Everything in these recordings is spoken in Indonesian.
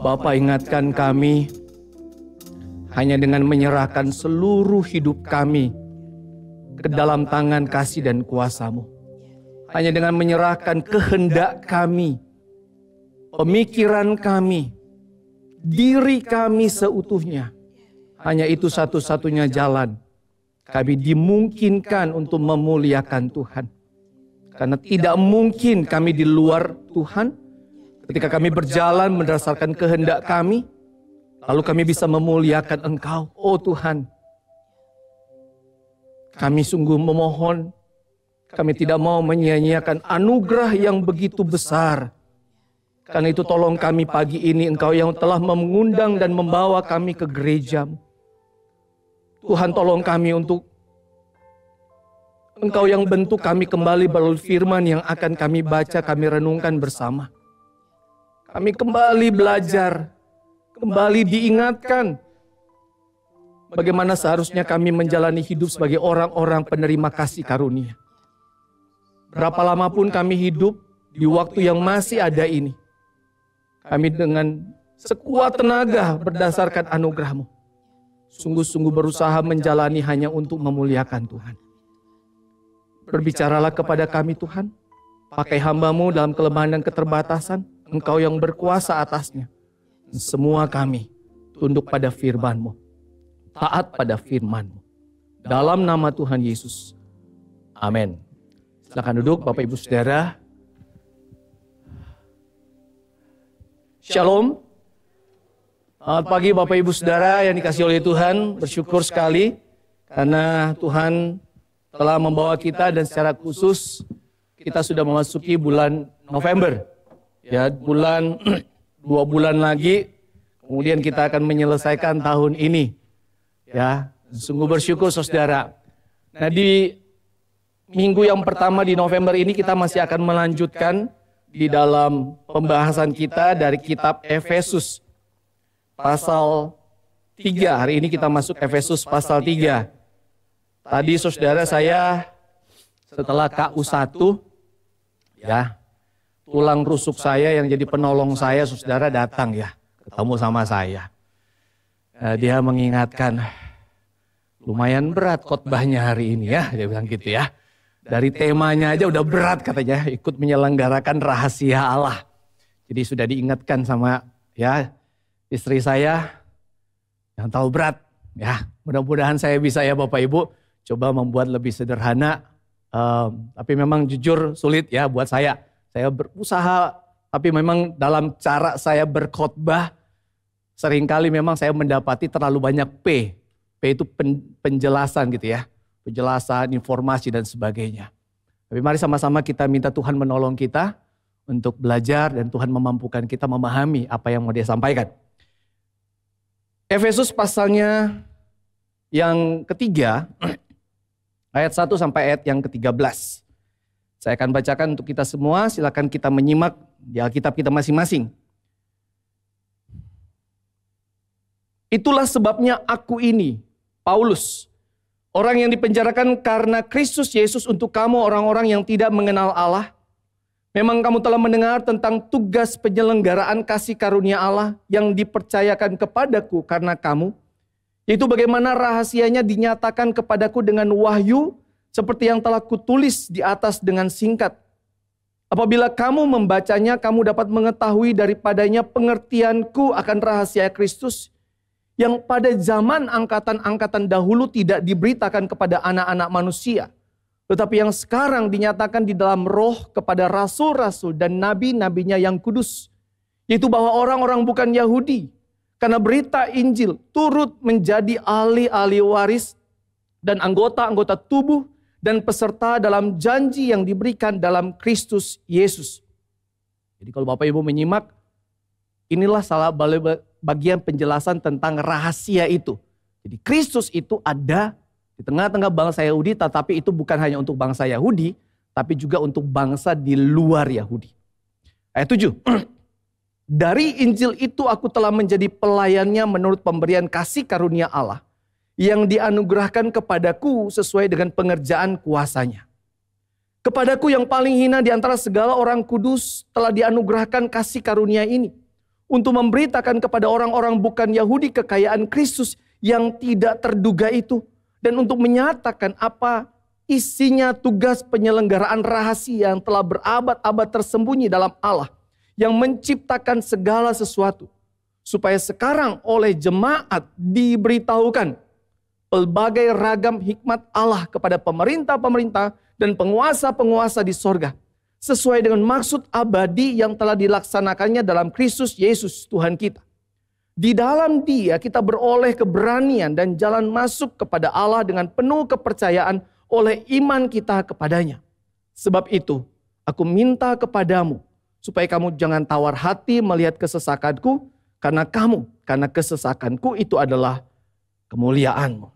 Bapa ingatkan kami, hanya dengan menyerahkan seluruh hidup kami ke dalam tangan kasih dan kuasa-Mu. Hanya dengan menyerahkan kehendak kami, pemikiran kami, diri kami seutuhnya. Hanya itu satu-satunya jalan kami dimungkinkan untuk memuliakan Tuhan. Karena tidak mungkin kami di luar Tuhan. Ketika kami berjalan berdasarkan kehendak kami, lalu kami bisa memuliakan Engkau. Oh Tuhan, kami sungguh memohon, kami tidak mau menyia-nyiakan anugerah yang begitu besar. Karena itu tolong kami pagi ini, Engkau yang telah mengundang dan membawa kami ke gereja-Mu. Tuhan tolong kami untuk Engkau yang bentuk kami kembali melalui firman yang akan kami baca, kami renungkan bersama. Kami kembali belajar, kembali diingatkan bagaimana seharusnya kami menjalani hidup sebagai orang-orang penerima kasih karunia. Berapa lama pun kami hidup di waktu yang masih ada ini, kami dengan sekuat tenaga berdasarkan anugerah-Mu, sungguh-sungguh berusaha menjalani hanya untuk memuliakan Tuhan. Berbicaralah kepada kami Tuhan, pakai hamba-Mu dalam kelemahan dan keterbatasan, Engkau yang berkuasa atasnya. Semua kami tunduk pada firman-Mu, taat pada firman-Mu. Dalam nama Tuhan Yesus. Amin. Silakan duduk Bapak Ibu Saudara. Shalom. Selamat pagi Bapak Ibu Saudara yang dikasihi oleh Tuhan. Bersyukur sekali karena Tuhan telah membawa kita dan secara khusus kita sudah memasuki bulan November. Ya, 2 bulan lagi kemudian kita akan menyelesaikan tahun ini. Ya, sungguh bersyukur Saudara. Nah, di minggu yang pertama di November ini kita masih akan melanjutkan di dalam pembahasan kita dari kitab Efesus pasal 3. Hari ini kita masuk Efesus pasal 3. Tadi Saudara saya setelah KU1 ya, tulang rusuk saya yang jadi penolong saya, Saudara datang ya, ketemu sama saya. Dia mengingatkan, lumayan berat khotbahnya hari ini ya, dia bilang gitu ya. Dari temanya aja udah berat katanya, ikut menyelenggarakan rahasia Allah. Jadi sudah diingatkan sama ya istri saya, yang tahu berat ya. Mudah-mudahan saya bisa ya Bapak Ibu, coba membuat lebih sederhana. Tapi memang jujur sulit ya buat saya. Saya berusaha, tapi memang dalam cara saya berkhotbah, seringkali memang saya mendapati terlalu banyak P. P itu penjelasan gitu ya. Penjelasan, informasi dan sebagainya. Tapi mari sama-sama kita minta Tuhan menolong kita untuk belajar dan Tuhan memampukan kita memahami apa yang mau Dia sampaikan. Efesus pasalnya yang ketiga, ayat 1 sampai ayat yang ke-13. Saya akan bacakan untuk kita semua, silakan kita menyimak di Alkitab kita masing-masing. Itulah sebabnya aku ini, Paulus, orang yang dipenjarakan karena Kristus Yesus untuk kamu orang-orang yang tidak mengenal Allah. Memang kamu telah mendengar tentang tugas penyelenggaraan kasih karunia Allah yang dipercayakan kepadaku karena kamu. Yaitu bagaimana rahasianya dinyatakan kepadaku dengan wahyu seperti yang telah kutulis di atas dengan singkat. Apabila kamu membacanya, kamu dapat mengetahui daripadanya pengertianku akan rahasia Kristus yang pada zaman angkatan-angkatan dahulu tidak diberitakan kepada anak-anak manusia, tetapi yang sekarang dinyatakan di dalam roh kepada rasul-rasul dan nabi-nabinya yang kudus, yaitu bahwa orang-orang bukan Yahudi, karena berita Injil turut menjadi ahli-ahli waris dan anggota-anggota tubuh dan peserta dalam janji yang diberikan dalam Kristus Yesus. Jadi kalau Bapak Ibu menyimak, inilah salah bagian penjelasan tentang rahasia itu. Jadi Kristus itu ada di tengah-tengah bangsa Yahudi, tetapi itu bukan hanya untuk bangsa Yahudi, tapi juga untuk bangsa di luar Yahudi. Ayat 7. Dari Injil itu aku telah menjadi pelayannya menurut pemberian kasih karunia Allah yang dianugerahkan kepadaku sesuai dengan pengerjaan kuasanya. Kepadaku yang paling hina di antara segala orang kudus telah dianugerahkan kasih karunia ini, untuk memberitakan kepada orang-orang bukan Yahudi kekayaan Kristus yang tidak terduga itu. Dan untuk menyatakan apa isinya tugas penyelenggaraan rahasia yang telah berabad-abad tersembunyi dalam Allah yang menciptakan segala sesuatu. Supaya sekarang oleh jemaat diberitahukan pelbagai ragam hikmat Allah kepada pemerintah-pemerintah dan penguasa-penguasa di sorga. Sesuai dengan maksud abadi yang telah dilaksanakannya dalam Kristus Yesus Tuhan kita. Di dalam Dia kita beroleh keberanian dan jalan masuk kepada Allah dengan penuh kepercayaan oleh iman kita kepadanya. Sebab itu aku minta kepadamu supaya kamu jangan tawar hati melihat kesesakanku, karena kesesakanku itu adalah kemuliaanmu.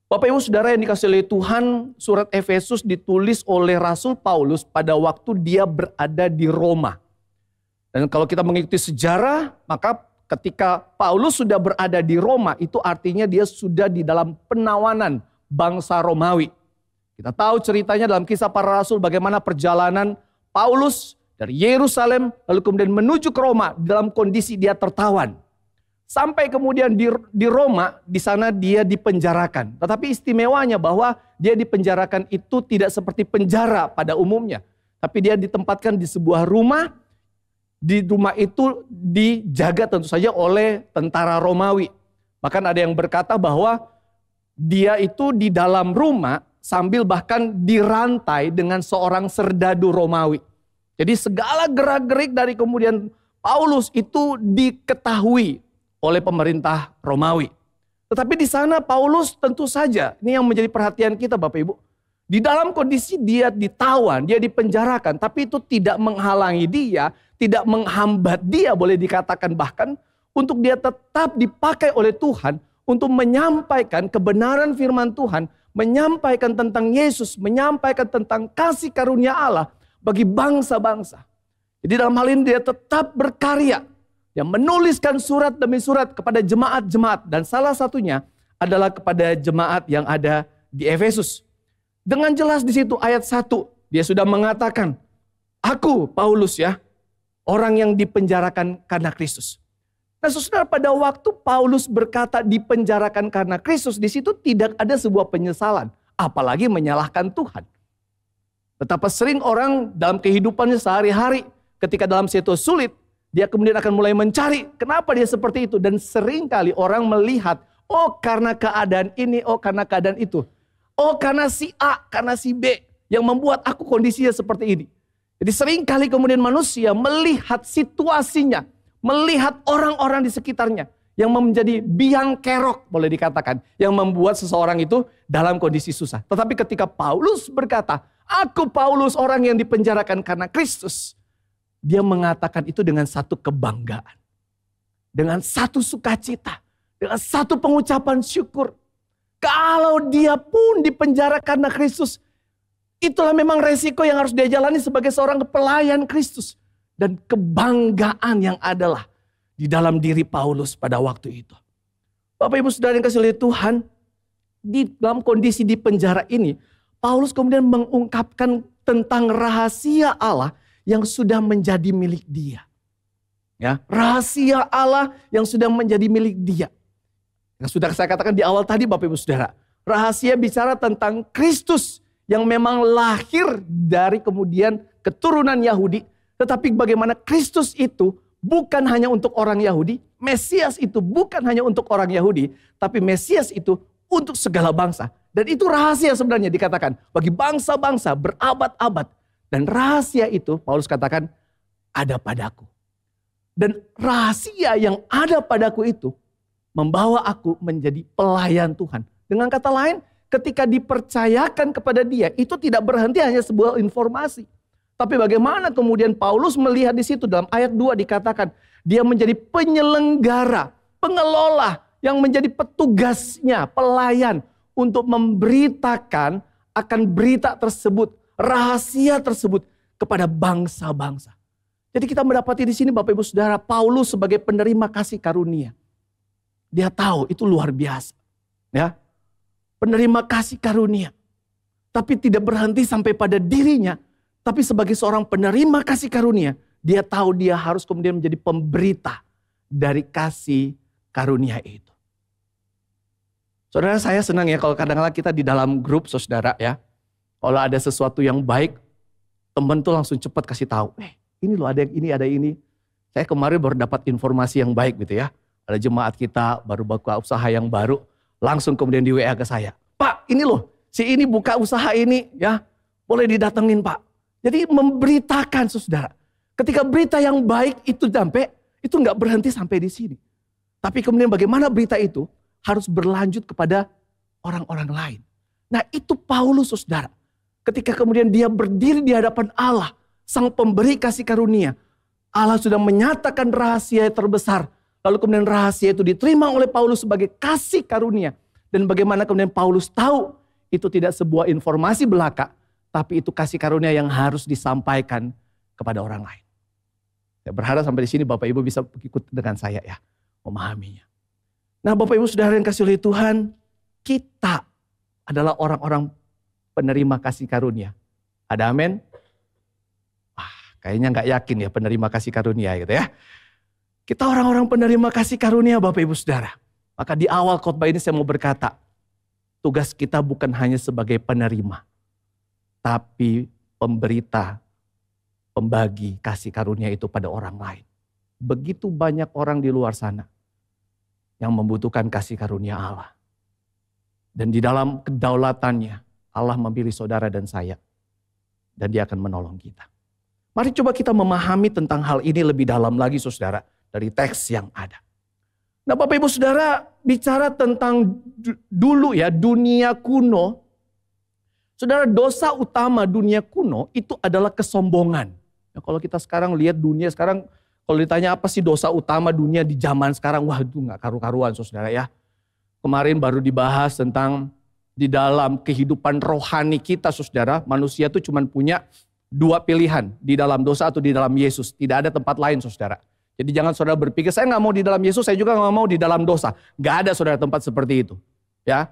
Bapak Ibu Saudara yang dikasihi oleh Tuhan, surat Efesus ditulis oleh Rasul Paulus pada waktu dia berada di Roma. Dan kalau kita mengikuti sejarah, maka ketika Paulus sudah berada di Roma, itu artinya dia sudah di dalam penawanan bangsa Romawi. Kita tahu ceritanya dalam Kisah Para Rasul bagaimana perjalanan Paulus dari Yerusalem lalu kemudian menuju ke Roma dalam kondisi dia tertawan. Sampai kemudian di Roma, di sana dia dipenjarakan. Tetapi istimewanya bahwa dia dipenjarakan itu tidak seperti penjara pada umumnya. Tapi dia ditempatkan di sebuah rumah. Di rumah itu dijaga tentu saja oleh tentara Romawi. Bahkan ada yang berkata bahwa dia itu di dalam rumah sambil bahkan dirantai dengan seorang serdadu Romawi. Jadi segala gerak-gerik dari kemudian Paulus itu diketahui oleh pemerintah Romawi. Tetapi di sana Paulus tentu saja, ini yang menjadi perhatian kita Bapak Ibu. Di dalam kondisi dia ditawan, dia dipenjarakan, tapi itu tidak menghalangi dia, tidak menghambat dia boleh dikatakan bahkan untuk dia tetap dipakai oleh Tuhan untuk menyampaikan kebenaran firman Tuhan, menyampaikan tentang Yesus, menyampaikan tentang kasih karunia Allah bagi bangsa-bangsa. Jadi dalam hal ini dia tetap berkarya. Dia menuliskan surat demi surat kepada jemaat-jemaat. Dan salah satunya adalah kepada jemaat yang ada di Efesus. Dengan jelas di situ ayat 1. Dia sudah mengatakan, aku Paulus ya, orang yang dipenjarakan karena Kristus. Nah saudara, pada waktu Paulus berkata dipenjarakan karena Kristus, di situ tidak ada sebuah penyesalan. Apalagi menyalahkan Tuhan. Betapa sering orang dalam kehidupannya sehari-hari ketika dalam situasi sulit, dia kemudian akan mulai mencari kenapa dia seperti itu. Dan seringkali orang melihat, oh karena keadaan ini, oh karena keadaan itu. Oh karena si A, karena si B yang membuat aku kondisinya seperti ini. Jadi seringkali kemudian manusia melihat situasinya, melihat orang-orang di sekitarnya yang menjadi biang kerok boleh dikatakan. Yang membuat seseorang itu dalam kondisi susah. Tetapi ketika Paulus berkata, aku Paulus orang yang dipenjarakan karena Kristus. Dia mengatakan itu dengan satu kebanggaan. Dengan satu sukacita. Dengan satu pengucapan syukur. Kalau dia pun dipenjara karena Kristus. Itulah memang resiko yang harus dia jalani sebagai seorang pelayan Kristus. Dan kebanggaan yang adalah di dalam diri Paulus pada waktu itu. Bapak Ibu Saudara yang kasih oleh Tuhan. Di dalam kondisi di penjara ini. Paulus kemudian mengungkapkan tentang rahasia Allah yang sudah menjadi milik dia. Ya, rahasia Allah yang sudah menjadi milik dia. Yang sudah saya katakan di awal tadi Bapak Ibu Saudara. Rahasia bicara tentang Kristus yang memang lahir dari kemudian keturunan Yahudi. Tetapi bagaimana Kristus itu bukan hanya untuk orang Yahudi. Mesias itu bukan hanya untuk orang Yahudi. Tapi Mesias itu untuk segala bangsa. Dan itu rahasia sebenarnya dikatakan bagi bangsa-bangsa berabad-abad. Dan rahasia itu Paulus katakan ada padaku. Dan rahasia yang ada padaku itu membawa aku menjadi pelayan Tuhan. Dengan kata lain, ketika dipercayakan kepada dia, itu tidak berhenti hanya sebuah informasi. Tapi bagaimana kemudian Paulus melihat di situ dalam ayat 2 dikatakan, dia menjadi penyelenggara, pengelola, yang menjadi petugasnya, pelayan untuk memberitakan akan berita tersebut, rahasia tersebut kepada bangsa-bangsa. Jadi kita mendapati di sini Bapak Ibu Saudara, Paulus sebagai penerima kasih karunia. Dia tahu itu luar biasa. Ya, penerima kasih karunia. Tapi tidak berhenti sampai pada dirinya. Tapi sebagai seorang penerima kasih karunia. Dia tahu dia harus kemudian menjadi pemberita dari kasih karunia itu. Saudara, saya senang ya kalau kadang-kadang kita di dalam grup saudara ya. Kalau ada sesuatu yang baik, teman tuh langsung cepat kasih tahu. Ini loh ada yang ini, ada ini. Saya kemarin baru dapat informasi yang baik gitu ya. Ada jemaat kita baru buka usaha yang baru. Langsung kemudian di WA ke saya. Pak, ini loh, si ini buka usaha ini ya. Boleh didatengin Pak. Jadi memberitakan saudara. Ketika berita yang baik itu sampai, itu nggak berhenti sampai di sini. Tapi kemudian bagaimana berita itu harus berlanjut kepada orang-orang lain. Nah itu Paulus saudara. Ketika kemudian dia berdiri di hadapan Allah, sang pemberi kasih karunia. Allah sudah menyatakan rahasia terbesar. Lalu kemudian rahasia itu diterima oleh Paulus sebagai kasih karunia. Dan bagaimana kemudian Paulus tahu itu tidak sebuah informasi belaka. Tapi itu kasih karunia yang harus disampaikan kepada orang lain. Saya berharap sampai di sini Bapak Ibu bisa ikut dengan saya ya. Memahaminya. Nah Bapak Ibu Saudara yang kasih oleh Tuhan, kita adalah orang-orang penerima kasih karunia. Ada amin? Kayaknya nggak yakin ya penerima kasih karunia gitu ya. Kita orang-orang penerima kasih karunia Bapak Ibu Saudara. Maka di awal khotbah ini saya mau berkata, tugas kita bukan hanya sebagai penerima, tapi pemberita, pembagi kasih karunia itu pada orang lain. Begitu banyak orang di luar sana yang membutuhkan kasih karunia Allah. Dan di dalam kedaulatannya, Allah memilih saudara dan saya. Dan dia akan menolong kita. Mari coba kita memahami tentang hal ini lebih dalam lagi saudara. Dari teks yang ada. Nah Bapak Ibu Saudara bicara tentang dulu ya dunia kuno. Saudara dosa utama dunia kuno itu adalah kesombongan. Nah, kalau kita sekarang lihat dunia sekarang. Kalau ditanya apa sih dosa utama dunia di zaman sekarang, wah itu gak karu-karuan saudara ya. Kemarin baru dibahas tentang di dalam kehidupan rohani kita saudara, manusia itu cuma punya dua pilihan, di dalam dosa atau di dalam Yesus. Tidak ada tempat lain saudara. Jadi jangan saudara berpikir, saya gak mau di dalam Yesus, saya juga gak mau di dalam dosa. Gak ada saudara tempat seperti itu. Ya.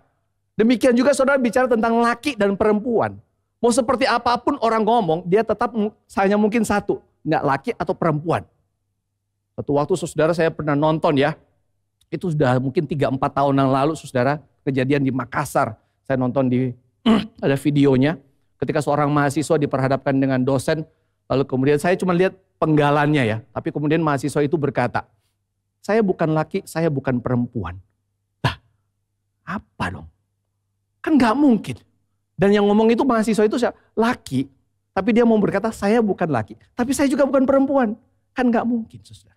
Demikian juga saudara bicara tentang laki dan perempuan. Mau seperti apapun orang ngomong, dia tetap hanya mungkin satu, gak laki atau perempuan. Satu waktu saudara saya pernah nonton ya, itu sudah mungkin 3-4 tahun yang lalu saudara, kejadian di Makassar. Saya nonton di, ada videonya, ketika seorang mahasiswa diperhadapkan dengan dosen, lalu kemudian saya cuma lihat penggalannya ya, tapi kemudian mahasiswa itu berkata, saya bukan laki, saya bukan perempuan. Nah, apa dong? Kan gak mungkin. Dan yang ngomong itu mahasiswa itu laki, tapi dia mau berkata saya bukan laki, tapi saya juga bukan perempuan. Kan gak mungkin saudara.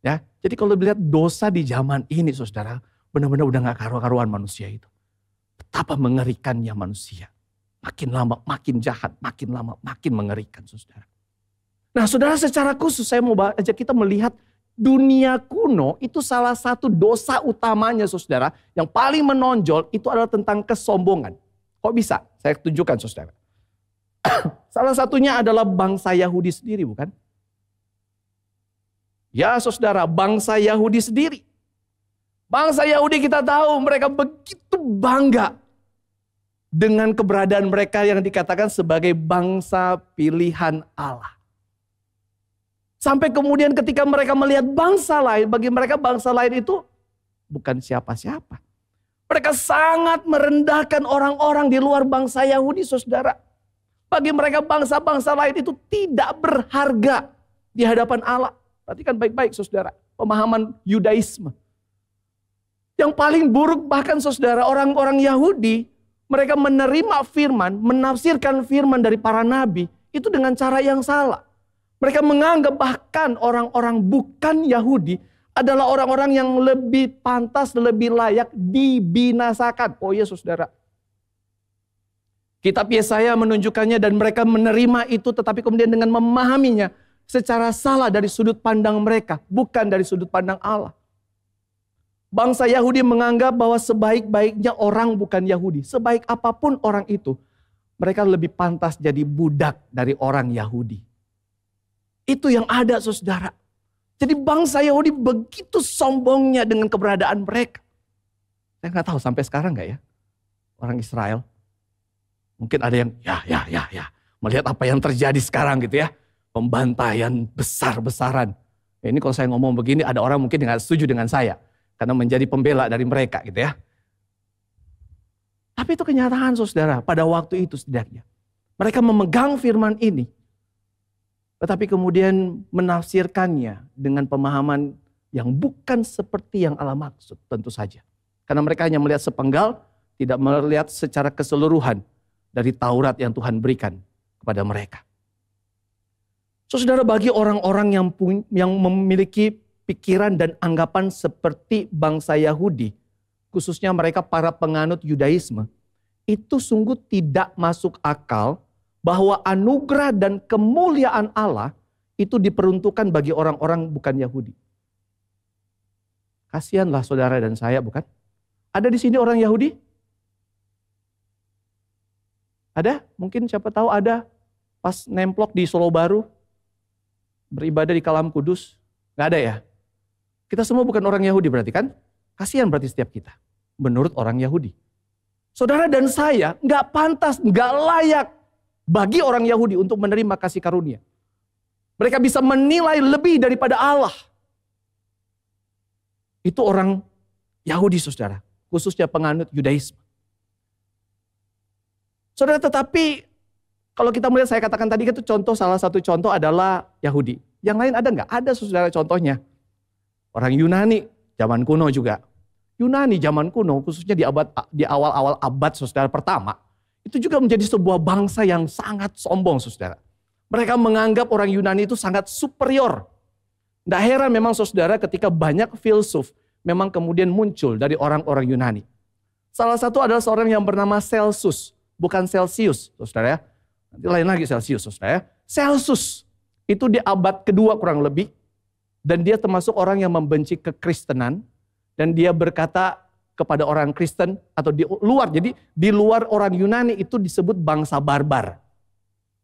Ya, jadi kalau dilihat dosa di zaman ini saudara, benar-benar udah gak karu-karuan manusia itu. Betapa mengerikannya manusia. Makin lama makin jahat, makin lama makin mengerikan saudara. Nah saudara secara khusus saya mau ajak kita melihat dunia kuno itu salah satu dosa utamanya saudara. Yang paling menonjol itu adalah tentang kesombongan. Kok bisa? Saya tunjukkan saudara. Salah satunya adalah bangsa Yahudi sendiri bukan? Ya saudara, bangsa Yahudi sendiri. Bangsa Yahudi kita tahu mereka begitu bangga dengan keberadaan mereka yang dikatakan sebagai bangsa pilihan Allah. Sampai kemudian ketika mereka melihat bangsa lain, bagi mereka bangsa lain itu bukan siapa-siapa. Mereka sangat merendahkan orang-orang di luar bangsa Yahudi saudara. Bagi mereka bangsa-bangsa lain itu tidak berharga di hadapan Allah. Perhatikan baik-baik saudara, pemahaman Yudaisme. Yang paling buruk bahkan saudara, orang-orang Yahudi, mereka menerima firman, menafsirkan firman dari para nabi, itu dengan cara yang salah. Mereka menganggap bahkan orang-orang bukan Yahudi adalah orang-orang yang lebih pantas, lebih layak dibinasakan. Oh iya saudara. Kitab Yesaya menunjukkannya dan mereka menerima itu tetapi kemudian dengan memahaminya secara salah dari sudut pandang mereka, bukan dari sudut pandang Allah. Bangsa Yahudi menganggap bahwa sebaik-baiknya orang bukan Yahudi. Sebaik apapun orang itu, mereka lebih pantas jadi budak dari orang Yahudi. Itu yang ada saudara. Jadi bangsa Yahudi begitu sombongnya dengan keberadaan mereka. Saya nggak tahu sampai sekarang nggak ya. Orang Israel. Mungkin ada yang ya. Melihat apa yang terjadi sekarang gitu ya. pembantaian besar-besaran. Ini kalau saya ngomong begini ada orang mungkin nggak setuju dengan saya. Karena menjadi pembela dari mereka gitu ya. Tapi itu kenyataan saudara pada waktu itu setidaknya. Mereka memegang firman ini. Tetapi kemudian menafsirkannya dengan pemahaman yang bukan seperti yang Allah maksud tentu saja. Karena mereka hanya melihat sepenggal, tidak melihat secara keseluruhan dari Taurat yang Tuhan berikan kepada mereka. Saudara, bagi orang-orang yang memiliki pikiran dan anggapan seperti bangsa Yahudi, khususnya mereka para penganut Yudaisme, itu sungguh tidak masuk akal bahwa anugerah dan kemuliaan Allah itu diperuntukkan bagi orang-orang bukan Yahudi. Kasihanlah saudara dan saya, bukan? Ada di sini orang Yahudi? Ada? Mungkin siapa tahu ada pas nemplok di Solo Baru, beribadah di Kalam Kudus. Gak ada ya? Kita semua bukan orang Yahudi berarti kan? Kasihan berarti setiap kita. Menurut orang Yahudi. Saudara dan saya gak pantas, gak layak bagi orang Yahudi untuk menerima kasih karunia. Mereka bisa menilai lebih daripada Allah. Itu orang Yahudi saudara. Khususnya penganut Yudaisme. Saudara, tetapi kalau kita melihat, saya katakan tadi itu contoh, salah satu contoh adalah Yahudi. Yang lain ada nggak? Ada saudara contohnya. Orang Yunani zaman kuno juga. Yunani zaman kuno khususnya di awal-awal abad saudara pertama. Itu juga menjadi sebuah bangsa yang sangat sombong saudara. Mereka menganggap orang Yunani itu sangat superior. Tidak heran memang saudara ketika banyak filsuf memang kemudian muncul dari orang-orang Yunani. Salah satu adalah seorang yang bernama Celsus. Bukan Celsius saudara ya. Nanti lain lagi Celsius saudara ya. Celsus itu di abad kedua kurang lebih. Dan dia termasuk orang yang membenci kekristenan. Dan dia berkata kepada orang Kristen atau di luar. Jadi di luar orang Yunani itu disebut bangsa barbar.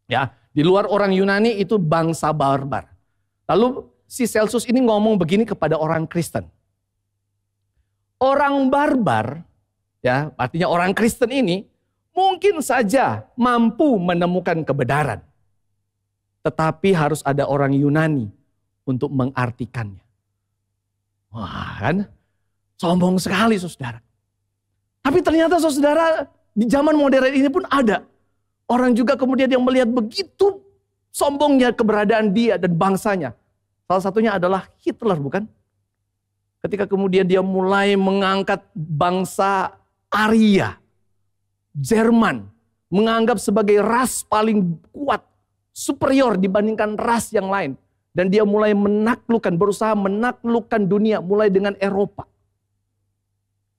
Ya, di luar orang Yunani itu bangsa barbar. Lalu si Celsus ini ngomong begini kepada orang Kristen. Orang barbar, ya artinya orang Kristen ini mungkin saja mampu menemukan kebenaran. Tetapi harus ada orang Yunani untuk mengartikannya. Wah kan, sombong sekali saudara. Tapi ternyata saudara di zaman modern ini pun ada. Orang juga kemudian yang melihat begitu sombongnya keberadaan dia dan bangsanya. Salah satunya adalah Hitler bukan? Ketika kemudian dia mulai mengangkat bangsa Arya, Jerman, menganggap sebagai ras paling kuat, superior dibandingkan ras yang lain. Dan dia mulai berusaha menaklukkan dunia mulai dengan Eropa.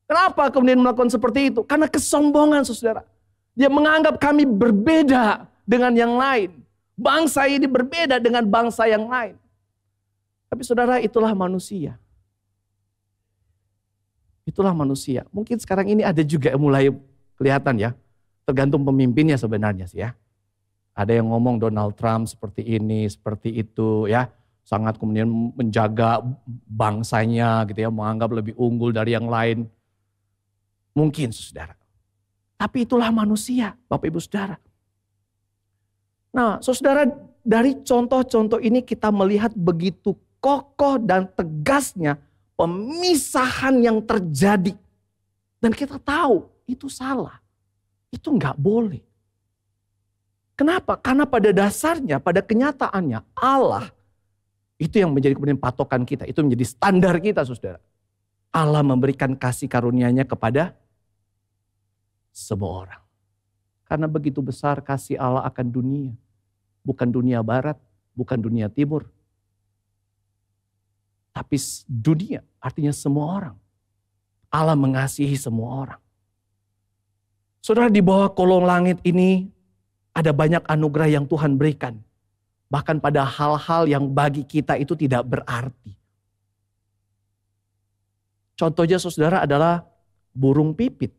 Kenapa kemudian melakukan seperti itu? Karena kesombongan saudara. Dia menganggap kami berbeda dengan yang lain. Bangsa ini berbeda dengan bangsa yang lain. Tapi saudara, itulah manusia. Itulah manusia. Mungkin sekarang ini ada juga mulai kelihatan ya. Tergantung pemimpinnya sebenarnya sih ya. Ada yang ngomong Donald Trump seperti ini, seperti itu ya. Sangat kemudian menjaga bangsanya gitu ya. Menganggap lebih unggul dari yang lain. Mungkin saudara. Tapi itulah manusia Bapak Ibu Saudara. Nah saudara, dari contoh-contoh ini kita melihat begitu kokoh dan tegasnya pemisahan yang terjadi. Dan kita tahu itu salah. Itu nggak boleh. Kenapa? Karena pada dasarnya, pada kenyataannya Allah itu yang menjadi kemudian patokan kita. Itu menjadi standar kita saudara. Allah memberikan kasih karunia-Nya kepada semua orang. Karena begitu besar kasih Allah akan dunia. Bukan dunia barat, bukan dunia timur. Tapi dunia, artinya semua orang. Allah mengasihi semua orang. Saudara, di bawah kolong langit ini ada banyak anugerah yang Tuhan berikan. Bahkan pada hal-hal yang bagi kita itu tidak berarti. Contohnya saudara adalah burung pipit.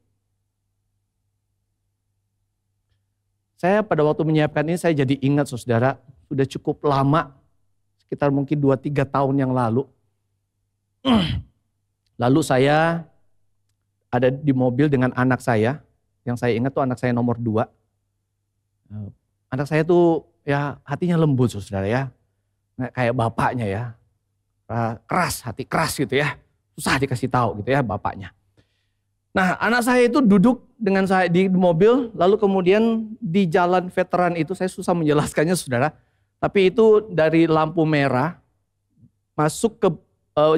Saya pada waktu menyiapkan ini saya jadi ingat saudara, sudah cukup lama, sekitar mungkin 2-3 tahun yang lalu. Lalu saya ada di mobil dengan anak saya, yang saya ingat tuh anak saya nomor 2. Anak saya tuh ya hatinya lembut saudara ya. Kayak bapaknya ya. Keras, hati keras gitu ya. Susah dikasih tahu gitu ya bapaknya. Nah, anak saya itu duduk dengan saya di mobil, lalu kemudian di jalan veteran itu, saya susah menjelaskannya saudara. Tapi itu dari lampu merah, masuk ke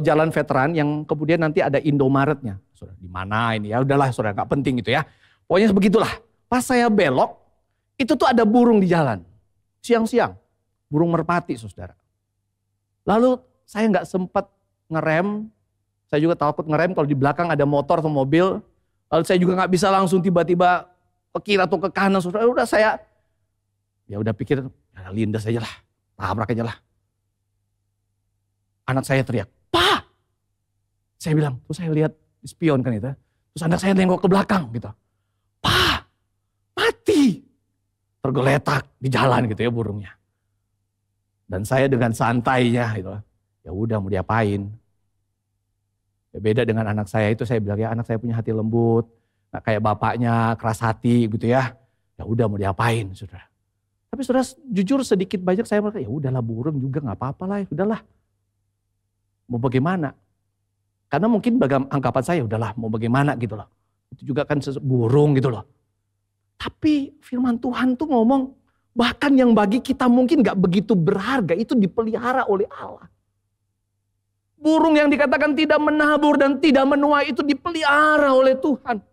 jalan veteran yang kemudian nanti ada Indomaretnya. Saudara, di mana ini ya, udahlah saudara, gak penting gitu ya. Pokoknya begitulah. Pas saya belok, itu tuh ada burung di jalan. Siang-siang, burung merpati saudara. Lalu saya gak sempat ngerem, saya juga takut ngerem kalau di belakang ada motor atau mobil. Lalu saya juga gak bisa langsung tiba-tiba ke kiri atau ke kanan saudara. Udah saya, ya udah pikir, ya lindas aja lah, tabrak aja lah. Anak saya teriak, "Pa!" Saya bilang, terus saya lihat spion kan itu. Terus anak saya nengok ke belakang gitu. "Pa! Mati!" Tergeletak di jalan gitu ya burungnya. Dan saya dengan santainya gitu. Ya udah mau diapain. Ya beda dengan anak saya itu, saya bilang ya anak saya punya hati lembut. Gak kayak bapaknya keras hati gitu ya. Ya udah mau diapain saudara. Tapi saudara jujur sedikit banyak saya merasa ya udahlah burung juga gak apa-apa lah ya udahlah. Mau bagaimana? Karena mungkin anggapan saya udahlah mau bagaimana gitu loh. Itu juga kan burung gitu loh. Tapi firman Tuhan tuh ngomong bahkan yang bagi kita mungkin gak begitu berharga itu dipelihara oleh Allah. Burung yang dikatakan tidak menabur dan tidak menuai itu dipelihara oleh Tuhan.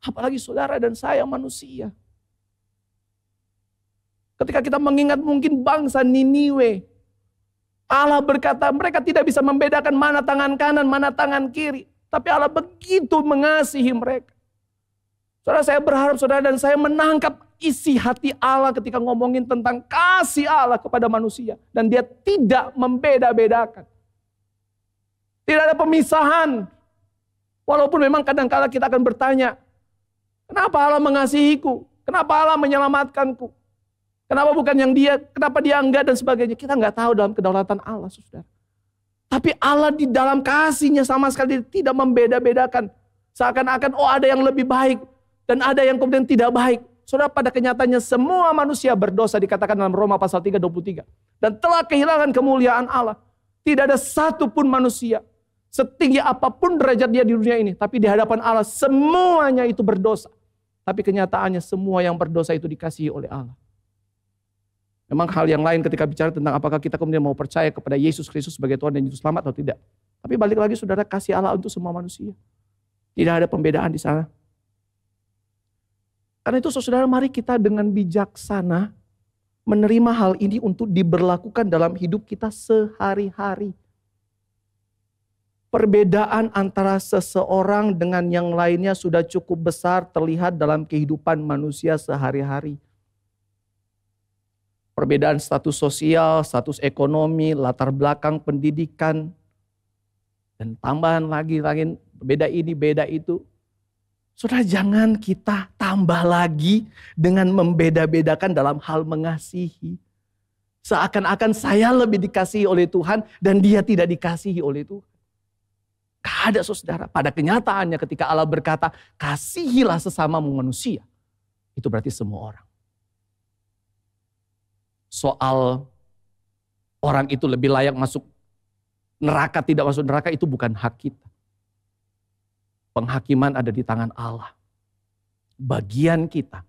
Apalagi saudara dan saya manusia. Ketika kita mengingat mungkin bangsa Niniwe. Allah berkata mereka tidak bisa membedakan mana tangan kanan, mana tangan kiri. Tapi Allah begitu mengasihi mereka. Saudara, saya berharap saudara dan saya menangkap isi hati Allah ketika ngomongin tentang kasih Allah kepada manusia. Dan dia tidak membeda-bedakan. Tidak ada pemisahan. Walaupun memang kadang-kala kita akan bertanya, kenapa Allah mengasihiku? Kenapa Allah menyelamatkanku? Kenapa bukan yang dia, kenapa dia enggak dan sebagainya. Kita enggak tahu dalam kedaulatan Allah saudara. Tapi Allah di dalam kasihnya sama sekali tidak membeda-bedakan. Seakan-akan ada yang lebih baik. Dan ada yang kemudian tidak baik. Saudara, pada kenyataannya semua manusia berdosa dikatakan dalam Roma pasal 3:23. Dan telah kehilangan kemuliaan Allah. Tidak ada satupun manusia. Setinggi apapun derajat dia di dunia ini. Tapi di hadapan Allah semuanya itu berdosa. Tapi kenyataannya semua yang berdosa itu dikasihi oleh Allah. Memang hal yang lain ketika bicara tentang apakah kita kemudian mau percaya kepada Yesus Kristus sebagai Tuhan dan Juru Selamat atau tidak. Tapi balik lagi saudara, kasih Allah untuk semua manusia. Tidak ada pembedaan di sana. Karena itu saudara, mari kita dengan bijaksana menerima hal ini untuk diberlakukan dalam hidup kita sehari-hari. Perbedaan antara seseorang dengan yang lainnya sudah cukup besar terlihat dalam kehidupan manusia sehari-hari. Perbedaan status sosial, status ekonomi, latar belakang pendidikan, dan tambahan lagi beda ini, beda itu. Saudara, jangan kita tambah lagi dengan membeda-bedakan dalam hal mengasihi. Seakan-akan saya lebih dikasihi oleh Tuhan dan dia tidak dikasihi oleh Tuhan. Gak ada saudara. Pada kenyataannya ketika Allah berkata, kasihilah sesamamu manusia. Itu berarti semua orang. Soal orang itu lebih layak masuk neraka, tidak masuk neraka, itu bukan hak kita. Penghakiman ada di tangan Allah. Bagian kita,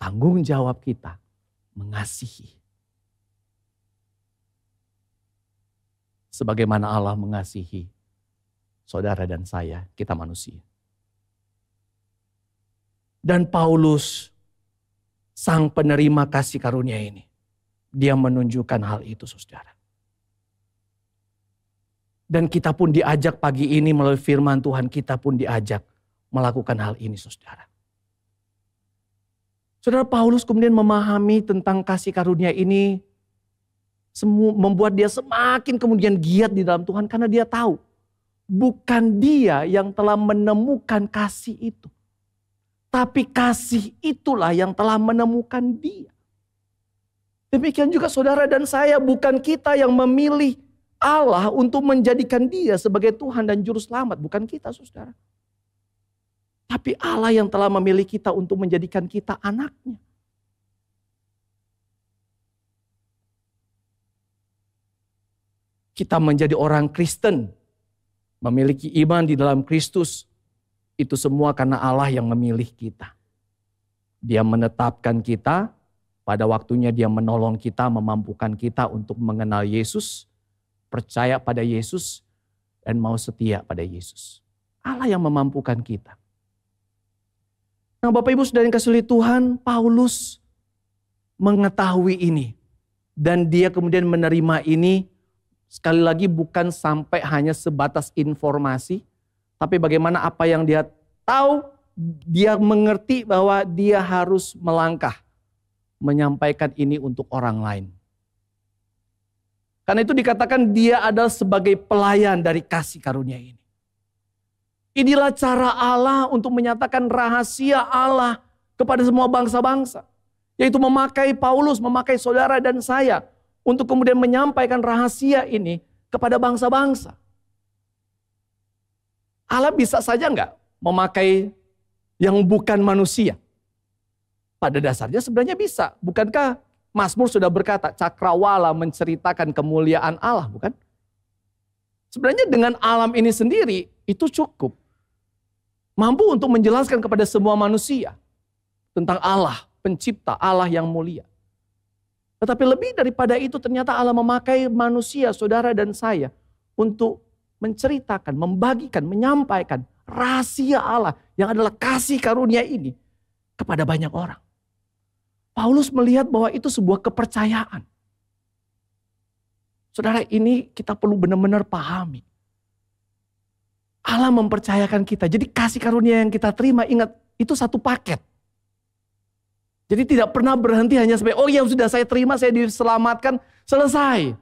tanggung jawab kita, mengasihi. Sebagaimana Allah mengasihi saudara dan saya, kita manusia. Dan Paulus, sang penerima kasih karunia ini, dia menunjukkan hal itu saudara. Dan kita pun diajak pagi ini melalui firman Tuhan, kita pun diajak melakukan hal ini saudara. Saudara, Paulus kemudian memahami tentang kasih karunia ini, membuat dia semakin kemudian giat di dalam Tuhan karena dia tahu bukan dia yang telah menemukan kasih itu. Tapi kasih itulah yang telah menemukan dia. Demikian juga saudara dan saya, bukan kita yang memilih Allah untuk menjadikan dia sebagai Tuhan dan Juru Selamat. Bukan kita saudara. Tapi Allah yang telah memilih kita untuk menjadikan kita anaknya. kita menjadi orang Kristen, memiliki iman di dalam Kristus, itu semua karena Allah yang memilih kita. Dia menetapkan kita, pada waktunya dia menolong kita, memampukan kita untuk mengenal Yesus, percaya pada Yesus, dan mau setia pada Yesus. Allah yang memampukan kita. Nah Bapak Ibu Saudara yang kasih oleh Tuhan, Paulus mengetahui ini. Dan dia kemudian menerima ini, sekali lagi bukan sampai hanya sebatas informasi, tapi bagaimana apa yang dia tahu, dia mengerti bahwa dia harus melangkah, menyampaikan ini untuk orang lain. Karena itu dikatakan dia adalah sebagai pelayan dari kasih karunia ini. Inilah cara Allah untuk menyatakan rahasia Allah kepada semua bangsa-bangsa. Yaitu memakai Paulus, memakai saudara dan saya untuk kemudian menyampaikan rahasia ini kepada bangsa-bangsa. Allah bisa saja enggak memakai yang bukan manusia? Pada dasarnya sebenarnya bisa. Bukankah Mazmur sudah berkata, cakrawala menceritakan kemuliaan Allah, bukan? Sebenarnya dengan alam ini sendiri itu cukup. Mampu untuk menjelaskan kepada semua manusia tentang Allah, pencipta, Allah yang mulia. Tetapi lebih daripada itu ternyata Allah memakai manusia, saudara dan saya untuk menceritakan, membagikan, menyampaikan rahasia Allah yang adalah kasih karunia ini kepada banyak orang. Paulus melihat bahwa itu sebuah kepercayaan. Saudara, ini kita perlu benar-benar pahami. Allah mempercayakan kita. Jadi kasih karunia yang kita terima, ingat, itu satu paket. Jadi tidak pernah berhenti hanya sampai, oh ya sudah saya terima, saya diselamatkan, selesai.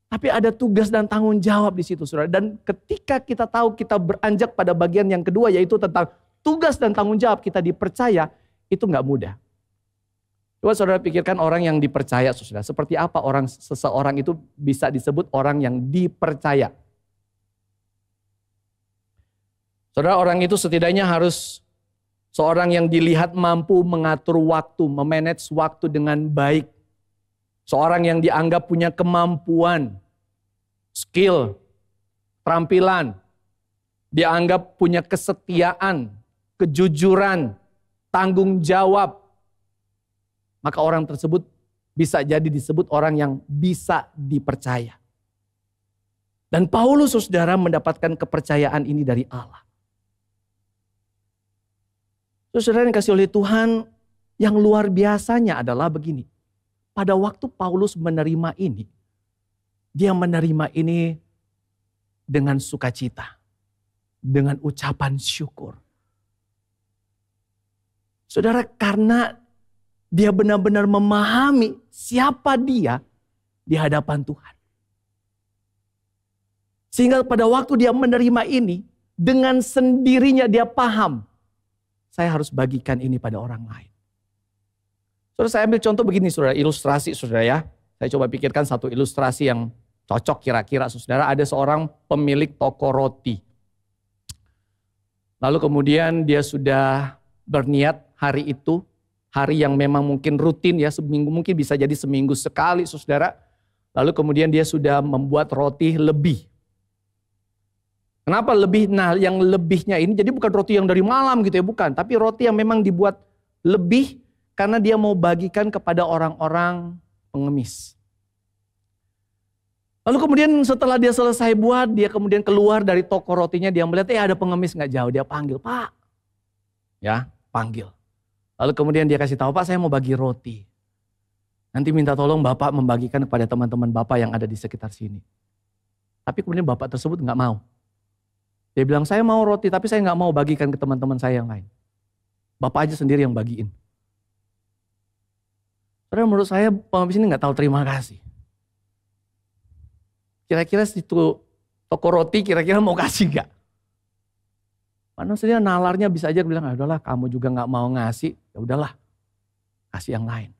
Tapi ada tugas dan tanggung jawab di situ, saudara. Dan ketika kita tahu kita beranjak pada bagian yang kedua, yaitu tentang tugas dan tanggung jawab kita dipercaya, itu nggak mudah. Coba saudara pikirkan orang yang dipercaya, saudara. Seperti apa seseorang itu bisa disebut orang yang dipercaya? Saudara, orang itu setidaknya harus seorang yang dilihat mampu mengatur waktu, memanage waktu dengan baik. Seorang yang dianggap punya kemampuan, skill, keterampilan. Dianggap punya kesetiaan, kejujuran, tanggung jawab. Maka orang tersebut bisa jadi disebut orang yang bisa dipercaya. Dan Paulus, saudara, mendapatkan kepercayaan ini dari Allah. Saudara yang kasih oleh Tuhan, yang luar biasanya adalah begini. Pada waktu Paulus menerima ini, dia menerima ini dengan sukacita, dengan ucapan syukur. Saudara, karena dia benar-benar memahami siapa dia di hadapan Tuhan. Sehingga pada waktu dia menerima ini, dengan sendirinya dia paham, saya harus bagikan ini pada orang lain. Saudara, saya ambil contoh begini, saudara, ilustrasi, saudara ya. Saya coba pikirkan satu ilustrasi yang cocok kira-kira, saudara. Ada seorang pemilik toko roti. Lalu kemudian dia sudah berniat hari itu, hari yang memang mungkin rutin ya, seminggu mungkin bisa jadi seminggu sekali, saudara. Lalu kemudian dia sudah membuat roti lebih. Kenapa lebih? Nah, yang lebihnya ini jadi bukan roti yang dari malam gitu ya, bukan. Tapi roti yang memang dibuat lebih karena dia mau bagikan kepada orang-orang pengemis. Lalu kemudian setelah dia selesai buat, dia kemudian keluar dari toko rotinya, dia melihat ada pengemis gak jauh, dia panggil, Pak. Ya, panggil. Lalu kemudian dia kasih tahu, Pak, saya mau bagi roti. Nanti minta tolong Bapak membagikan kepada teman-teman Bapak yang ada di sekitar sini. Tapi kemudian Bapak tersebut gak mau. Dia bilang, saya mau roti tapi saya gak mau bagikan ke teman-teman saya yang lain. Bapak aja sendiri yang bagiin. Karena menurut saya pengemis ini gak tahu terima kasih. Kira-kira situ toko roti kira-kira mau kasih gak? Manusia nalarnya bisa aja bilang, udahlah kamu juga gak mau ngasih, ya udahlah kasih yang lain.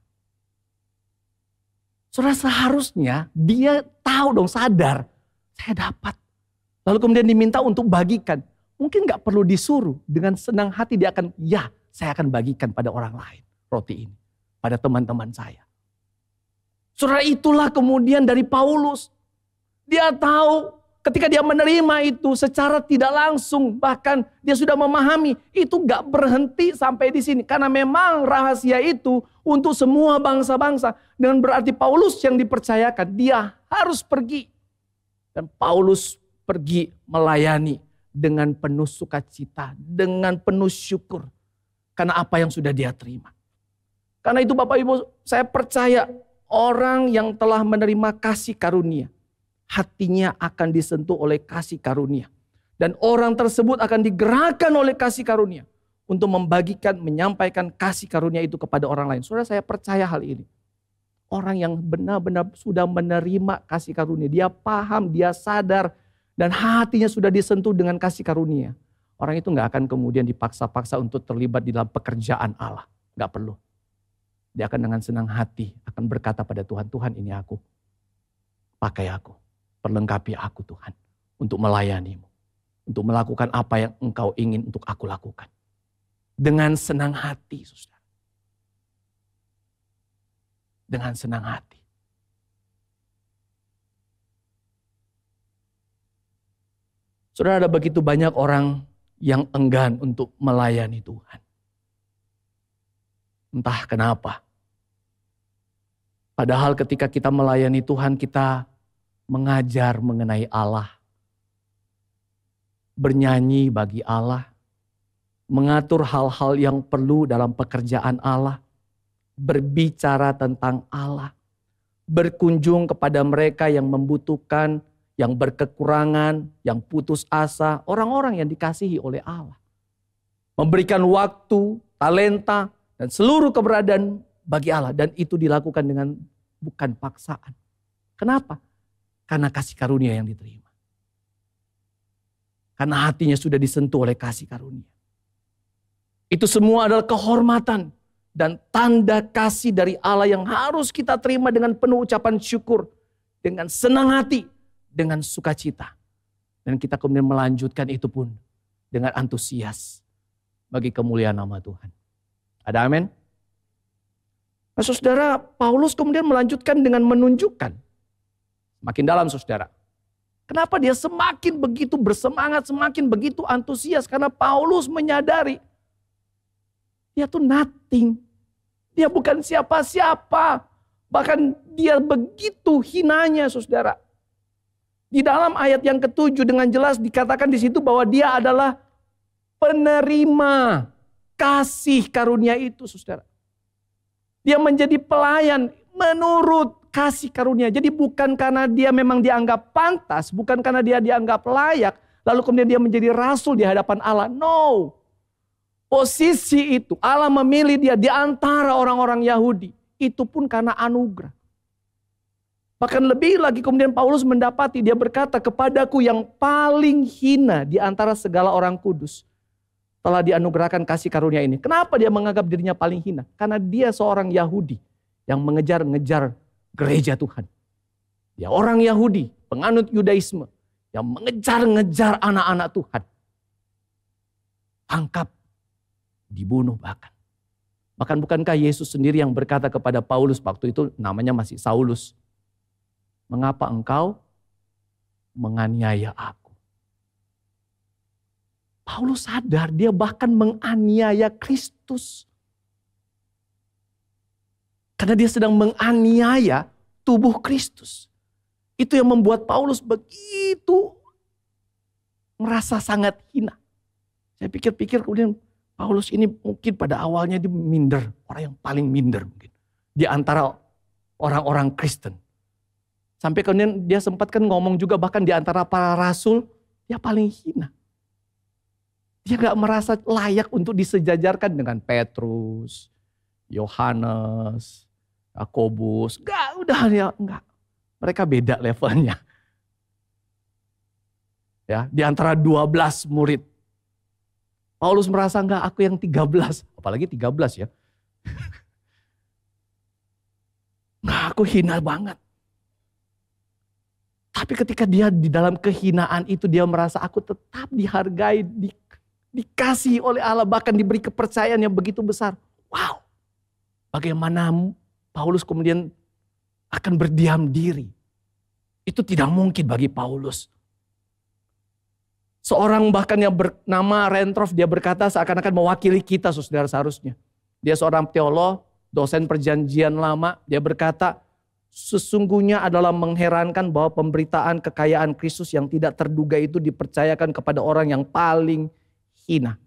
Saudara, seharusnya dia tahu dong, sadar, saya dapat. Lalu kemudian diminta untuk bagikan. Mungkin gak perlu disuruh, dengan senang hati dia akan, ya saya akan bagikan pada orang lain roti ini. Pada teman-teman saya. Saudara, itulah kemudian dari Paulus. Dia tahu ketika dia menerima itu secara tidak langsung, bahkan dia sudah memahami, itu gak berhenti sampai di sini. Karena memang rahasia itu untuk semua bangsa-bangsa. Dan berarti Paulus yang dipercayakan, dia harus pergi. Dan Paulus pergi melayani dengan penuh sukacita, dengan penuh syukur. Karena apa yang sudah dia terima. Karena itu Bapak Ibu, saya percaya orang yang telah menerima kasih karunia, hatinya akan disentuh oleh kasih karunia. Dan orang tersebut akan digerakkan oleh kasih karunia untuk membagikan, menyampaikan kasih karunia itu kepada orang lain. Saudara, saya percaya hal ini. Orang yang benar-benar sudah menerima kasih karunia, dia paham, dia sadar, dan hatinya sudah disentuh dengan kasih karunia. Orang itu gak akan kemudian dipaksa-paksa untuk terlibat di dalam pekerjaan Allah. Gak perlu. Dia akan dengan senang hati akan berkata pada Tuhan, Tuhan ini aku, pakai aku. Perlengkapi aku Tuhan untuk melayanimu. Untuk melakukan apa yang engkau ingin untuk aku lakukan. Dengan senang hati, saudara. Dengan senang hati. Saudara, ada begitu banyak orang yang enggan untuk melayani Tuhan. Entah kenapa. Padahal ketika kita melayani Tuhan, kita mengajar mengenai Allah, bernyanyi bagi Allah, mengatur hal-hal yang perlu dalam pekerjaan Allah, berbicara tentang Allah, berkunjung kepada mereka yang membutuhkan, yang berkekurangan, yang putus asa, orang-orang yang dikasihi oleh Allah. Memberikan waktu, talenta, dan seluruh keberadaan bagi Allah. Dan itu dilakukan dengan bukan paksaan. Kenapa? Karena kasih karunia yang diterima. Karena hatinya sudah disentuh oleh kasih karunia. Itu semua adalah kehormatan dan tanda kasih dari Allah yang harus kita terima dengan penuh ucapan syukur. Dengan senang hati, dengan sukacita. Dan kita kemudian melanjutkan itu pun dengan antusias bagi kemuliaan nama Tuhan. Ada amin? Nah, saudara, Paulus kemudian melanjutkan dengan menunjukkan. Makin dalam saudara. Kenapa dia semakin begitu bersemangat, semakin begitu antusias? Karena Paulus menyadari. Dia tuh nothing. Dia bukan siapa-siapa. Bahkan dia begitu hinanya saudara. Di dalam ayat yang ke-7 dengan jelas dikatakan di situ bahwa dia adalah penerima kasih karunia itu saudara. Dia menjadi pelayan menurut kasih karunia. Jadi bukan karena dia memang dianggap pantas, bukan karena dia dianggap layak, lalu kemudian dia menjadi rasul di hadapan Allah. No. Posisi itu, Allah memilih dia di antara orang-orang Yahudi. Itu pun karena anugerah. Bahkan lebih lagi kemudian Paulus mendapati, dia berkata, kepadaku yang paling hina di antara segala orang kudus, telah dianugerahkan kasih karunia ini. Kenapa dia menganggap dirinya paling hina? Karena dia seorang Yahudi yang mengejar-ngejar gereja Tuhan. Dia orang Yahudi, penganut Yudaisme, yang mengejar-ngejar anak-anak Tuhan. Tangkap, dibunuh bahkan. Bahkan bukankah Yesus sendiri yang berkata kepada Paulus, waktu itu namanya masih Saulus, mengapa engkau menganiaya aku? Paulus sadar dia bahkan menganiaya Kristus. Karena dia sedang menganiaya tubuh Kristus. Itu yang membuat Paulus begitu merasa sangat hina. Saya pikir-pikir kemudian Paulus ini mungkin pada awalnya dia minder. Orang yang paling minder mungkin. Di antara orang-orang Kristen. Sampai kemudian dia sempat kan ngomong juga bahkan di antara para rasul. Dia paling hina. Dia gak merasa layak untuk disejajarkan dengan Petrus, Yohanes, Yakobus. Enggak. Mereka beda levelnya. Ya, di antara 12 murid. Paulus merasa enggak, aku yang 13. Apalagi 13 ya. Enggak, aku hina banget. Tapi ketika dia di dalam kehinaan itu, dia merasa aku tetap dihargai, dikasihi oleh Allah, bahkan diberi kepercayaan yang begitu besar. Wow, bagaimana Paulus kemudian akan berdiam diri. Itu tidak mungkin bagi Paulus. Seorang bahkan yang bernama Rentroff, dia berkata seakan-akan mewakili kita, saudara, seharusnya. Dia seorang teolog, dosen perjanjian lama. Dia berkata, sesungguhnya adalah mengherankan bahwa pemberitaan kekayaan Kristus yang tidak terduga itu dipercayakan kepada orang yang paling hina.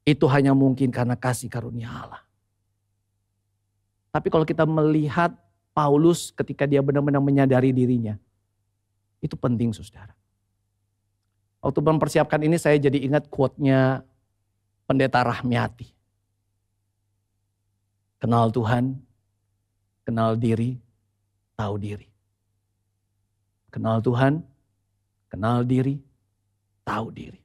Itu hanya mungkin karena kasih karunia Allah. Tapi kalau kita melihat Paulus ketika dia benar-benar menyadari dirinya, itu penting, saudara. Waktu mempersiapkan ini saya jadi ingat quote-nya Pendeta Rahmiati. Kenal Tuhan, kenal diri, tahu diri. Kenal Tuhan, kenal diri, tahu diri.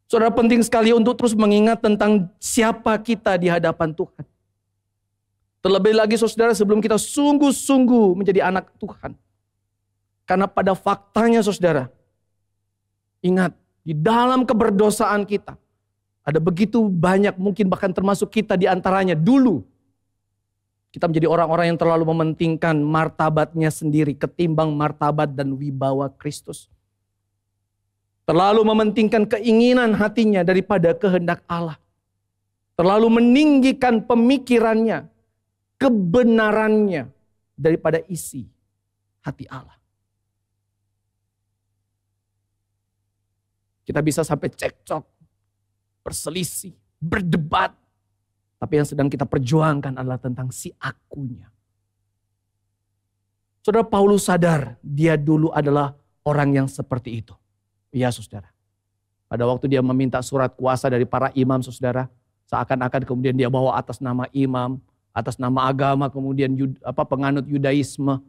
Saudara, penting sekali untuk terus mengingat tentang siapa kita di hadapan Tuhan. Terlebih lagi saudara, sebelum kita sungguh-sungguh menjadi anak Tuhan. Karena pada faktanya saudara, ingat, di dalam keberdosaan kita, ada begitu banyak, mungkin bahkan termasuk kita di antaranya dulu, kita menjadi orang-orang yang terlalu mementingkan martabatnya sendiri ketimbang martabat dan wibawa Kristus. Terlalu mementingkan keinginan hatinya daripada kehendak Allah. Terlalu meninggikan pemikirannya, kebenarannya daripada isi hati Allah. Kita bisa sampai cekcok, berselisih, berdebat. Tapi yang sedang kita perjuangkan adalah tentang si akunya. Saudara, Paulus sadar dia dulu adalah orang yang seperti itu. Iya saudara. Pada waktu dia meminta surat kuasa dari para imam saudara. Seakan-akan kemudian dia bawa atas nama imam, atas nama agama, kemudian penganut Yudaisme.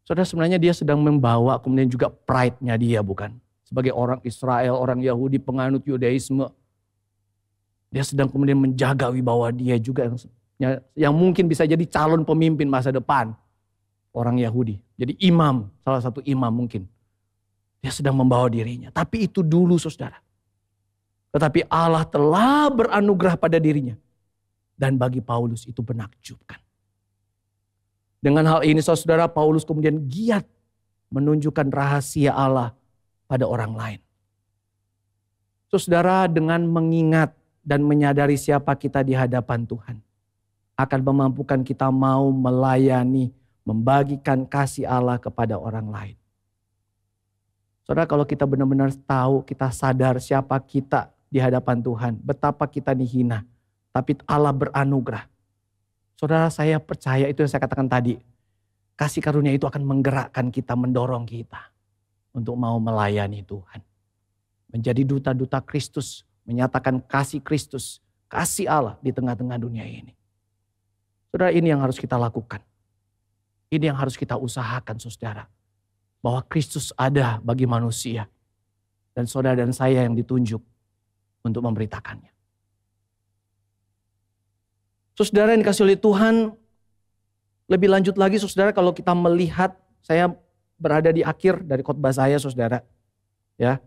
Saudara, sebenarnya dia sedang membawa kemudian juga pride-nya dia, bukan? Sebagai orang Israel, orang Yahudi, penganut Yudaisme. Dia sedang kemudian menjaga wibawa dia juga yang mungkin bisa jadi calon pemimpin masa depan. Orang Yahudi. Jadi imam, salah satu imam mungkin. Dia sedang membawa dirinya. Tapi itu dulu saudara. Tetapi Allah telah beranugerah pada dirinya. Dan bagi Paulus itu menakjubkan. Dengan hal ini saudara, Paulus kemudian giat menunjukkan rahasia Allah pada orang lain. Saudara, dengan mengingat dan menyadari siapa kita di hadapan Tuhan, akan memampukan kita mau melayani, membagikan kasih Allah kepada orang lain. Saudara, kalau kita benar-benar tahu, kita sadar siapa kita di hadapan Tuhan, betapa kita dihina, tapi Allah beranugerah. Saudara, saya percaya itu yang saya katakan tadi, kasih karunia itu akan menggerakkan kita, mendorong kita untuk mau melayani Tuhan. Menjadi duta-duta Kristus, menyatakan kasih Kristus, kasih Allah di tengah-tengah dunia ini. Saudara, ini yang harus kita lakukan. Ini yang harus kita usahakan saudara. Bahwa Kristus ada bagi manusia. Dan saudara dan saya yang ditunjuk untuk memberitakannya. Saudara yang dikasih oleh Tuhan, lebih lanjut lagi saudara, kalau kita melihat, saya berada di akhir dari khotbah saya saudara. Ya.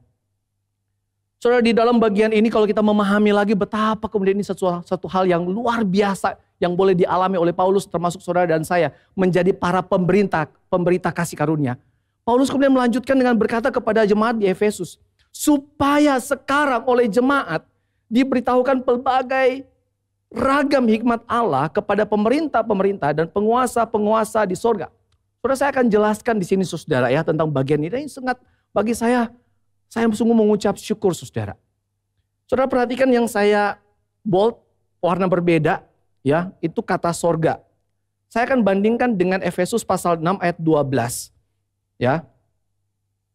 Saudara, di dalam bagian ini kalau kita memahami lagi betapa kemudian ini satu hal yang luar biasa yang boleh dialami oleh Paulus termasuk saudara dan saya menjadi para pemberita kasih karunia. Paulus kemudian melanjutkan dengan berkata kepada jemaat di Efesus, supaya sekarang oleh jemaat diberitahukan pelbagai ragam hikmat Allah kepada pemerintah-pemerintah dan penguasa-penguasa di sorga. Saudara, saya akan jelaskan di sini saudara ya tentang bagian ini. Ini sangat bagi saya sungguh mengucap syukur saudara. Saudara, perhatikan yang saya bold, warna berbeda ya, itu kata sorga. Saya akan bandingkan dengan Efesus pasal 6 ayat 12. Ya.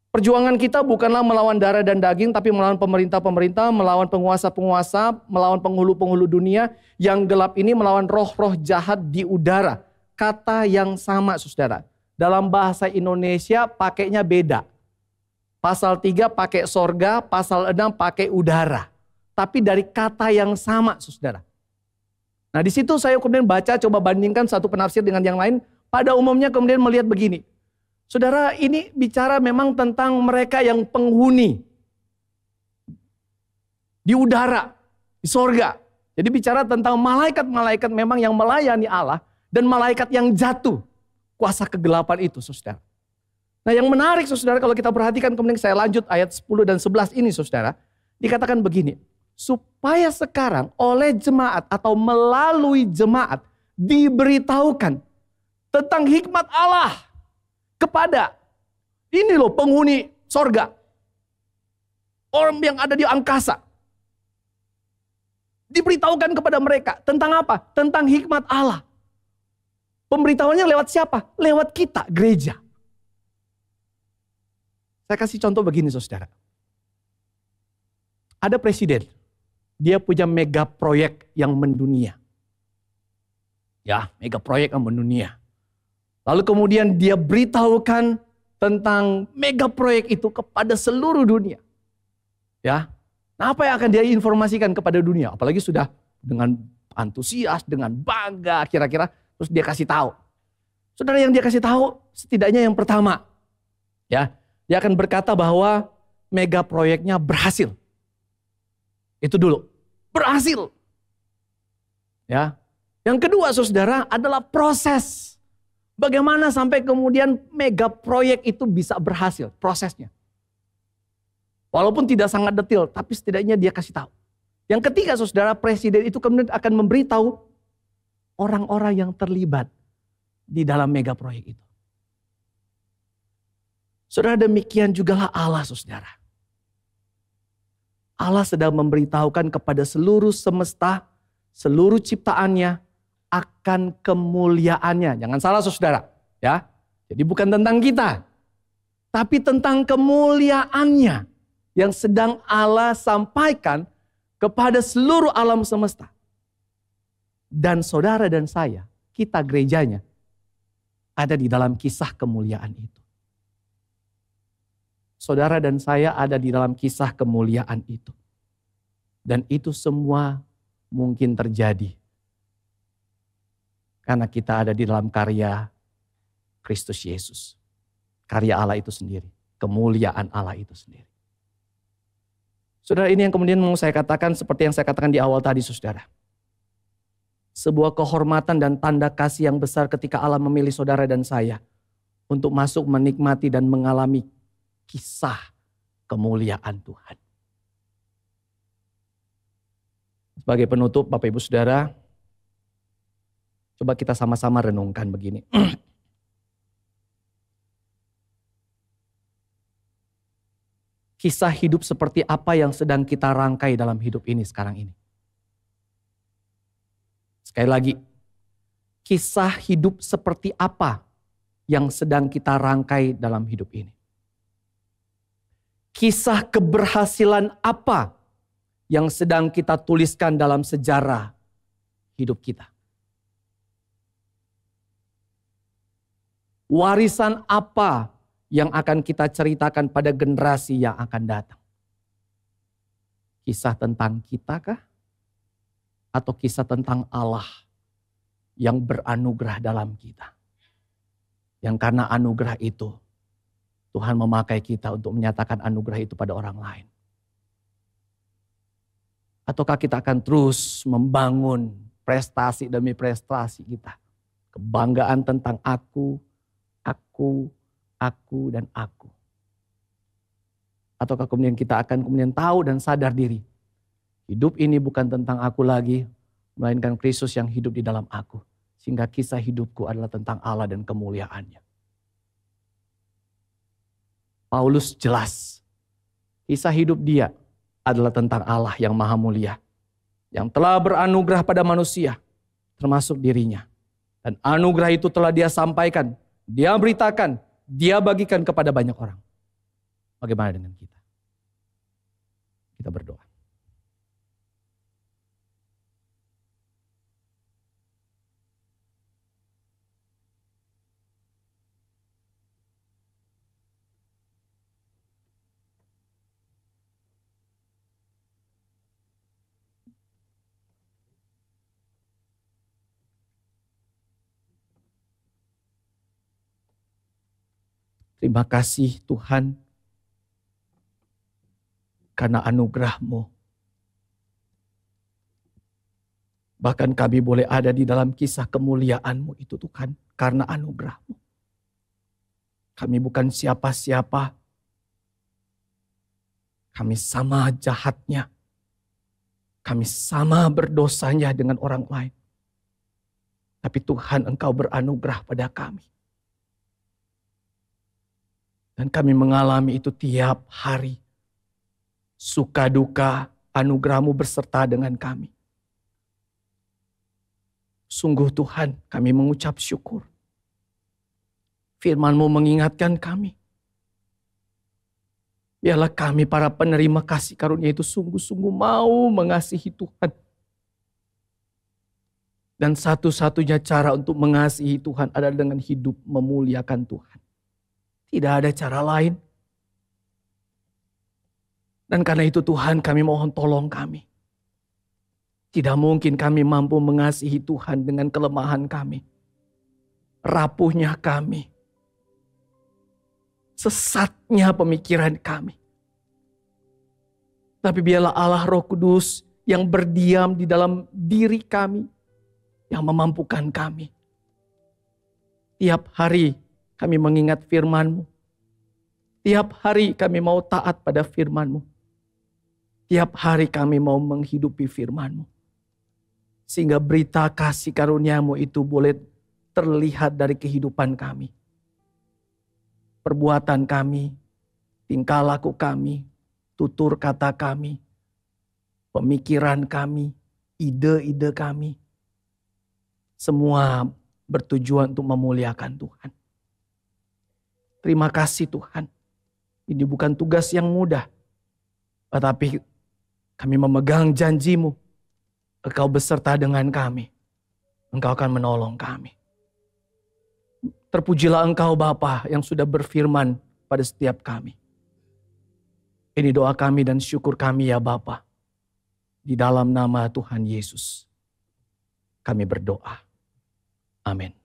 Perjuangan kita bukanlah melawan darah dan daging, tapi melawan pemerintah-pemerintah, melawan penguasa-penguasa, melawan penghulu-penghulu dunia yang gelap ini, melawan roh-roh jahat di udara. Kata yang sama saudara. Dalam bahasa Indonesia pakainya beda. Pasal 3 pakai sorga, pasal 6 pakai udara. Tapi dari kata yang sama saudara. Nah di situ saya kemudian baca, coba bandingkan satu penafsir dengan yang lain. Pada umumnya kemudian melihat begini. Saudara, ini bicara memang tentang mereka yang penghuni. Di udara, di sorga. Jadi bicara tentang malaikat-malaikat memang yang melayani Allah. Dan malaikat yang jatuh. kuasa kegelapan itu, saudara. Nah yang menarik saudara, kalau kita perhatikan, kemudian saya lanjut ayat 10 dan 11 ini saudara. Dikatakan begini, supaya sekarang oleh jemaat atau melalui jemaat diberitahukan tentang hikmat Allah kepada ini loh penghuni sorga. Orang yang ada di angkasa. Diberitahukan kepada mereka tentang apa? Tentang hikmat Allah. Pemberitahuannya lewat siapa? Lewat kita, gereja. Saya kasih contoh begini saudara. Ada presiden, dia punya mega proyek yang mendunia. Ya, mega proyek yang mendunia. Lalu kemudian dia beritahukan tentang mega proyek itu kepada seluruh dunia. Ya, nah apa yang akan dia informasikan kepada dunia? Apalagi sudah dengan antusias, dengan bangga kira-kira. Terus dia kasih tahu. Saudara, yang dia kasih tahu setidaknya yang pertama. Ya, dia akan berkata bahwa mega proyeknya berhasil. Itu dulu. Berhasil. Ya. Yang kedua saudara adalah proses. Bagaimana sampai kemudian mega proyek itu bisa berhasil. Prosesnya. Walaupun tidak sangat detail, tapi setidaknya dia kasih tahu. Yang ketiga saudara, presiden itu kemudian akan memberitahu orang-orang yang terlibat di dalam mega proyek itu. Saudara, demikian jugalah Allah saudara. Allah sedang memberitahukan kepada seluruh semesta, seluruh ciptaannya akan kemuliaannya. Jangan salah saudara, ya. Jadi bukan tentang kita, tapi tentang kemuliaannya yang sedang Allah sampaikan kepada seluruh alam semesta. Dan saudara dan saya, kita gerejanya, ada di dalam kisah kemuliaan itu. Saudara dan saya ada di dalam kisah kemuliaan itu. Dan itu semua mungkin terjadi. Karena kita ada di dalam karya Kristus Yesus. Karya Allah itu sendiri. Kemuliaan Allah itu sendiri. Saudara, ini yang kemudian mau saya katakan seperti yang saya katakan di awal tadi saudara. Sebuah kehormatan dan tanda kasih yang besar ketika Allah memilih saudara dan saya untuk masuk menikmati dan mengalami kisah kemuliaan Tuhan. Sebagai penutup Bapak Ibu Saudara, coba kita sama-sama renungkan begini. Kisah hidup seperti apa yang sedang kita rangkai dalam hidup ini sekarang ini? Sekali lagi, kisah hidup seperti apa yang sedang kita rangkai dalam hidup ini? Kisah keberhasilan apa yang sedang kita tuliskan dalam sejarah hidup kita? Warisan apa yang akan kita ceritakan pada generasi yang akan datang? Kisah tentang kita kah? Atau kisah tentang Allah yang beranugerah dalam kita? Yang karena anugerah itu, Tuhan memakai kita untuk menyatakan anugerah itu pada orang lain. Ataukah kita akan terus membangun prestasi demi prestasi kita? Kebanggaan tentang aku, dan aku. Ataukah kemudian kita akan kemudian tahu dan sadar diri. Hidup ini bukan tentang aku lagi, melainkan Kristus yang hidup di dalam aku. Sehingga kisah hidupku adalah tentang Allah dan kemuliaannya. Paulus jelas, kisah hidup dia adalah tentang Allah yang maha mulia. Yang telah beranugerah pada manusia, termasuk dirinya. Dan anugerah itu telah dia sampaikan, dia beritakan, dia bagikan kepada banyak orang. Bagaimana dengan kita? Kita berdoa. Terima kasih Tuhan, karena anugerah-Mu. Bahkan kami boleh ada di dalam kisah kemuliaan-Mu itu Tuhan, karena anugerah-Mu. Kami bukan siapa-siapa. Kami sama jahatnya. Kami sama berdosanya dengan orang lain. Tapi Tuhan, Engkau beranugerah pada kami. Dan kami mengalami itu tiap hari. Suka duka, anugerah-Mu berserta dengan kami. Sungguh Tuhan, kami mengucap syukur. Firman-Mu mengingatkan kami. Biarlah kami para penerima kasih karunia itu sungguh-sungguh mau mengasihi Tuhan. Dan satu-satunya cara untuk mengasihi Tuhan adalah dengan hidup memuliakan Tuhan. Tidak ada cara lain. Dan karena itu Tuhan, kami mohon tolong kami. Tidak mungkin kami mampu mengasihi Tuhan dengan kelemahan kami. Rapuhnya kami. Sesatnya pemikiran kami. Tapi biarlah Allah Roh Kudus yang berdiam di dalam diri kami, yang memampukan kami. Tiap hari kami mengingat firman-Mu. Tiap hari kami mau taat pada firman-Mu. Tiap hari kami mau menghidupi firman-Mu. Sehingga berita kasih karunia-Mu itu boleh terlihat dari kehidupan kami. Perbuatan kami, tingkah laku kami, tutur kata kami, pemikiran kami, ide-ide kami. Semua bertujuan untuk memuliakan Tuhan. Terima kasih Tuhan. Ini bukan tugas yang mudah. Tetapi kami memegang janji-Mu. Engkau beserta dengan kami. Engkau akan menolong kami. Terpujilah Engkau Bapa yang sudah berfirman pada setiap kami. Ini doa kami dan syukur kami ya Bapa. Di dalam nama Tuhan Yesus. Kami berdoa. Amin.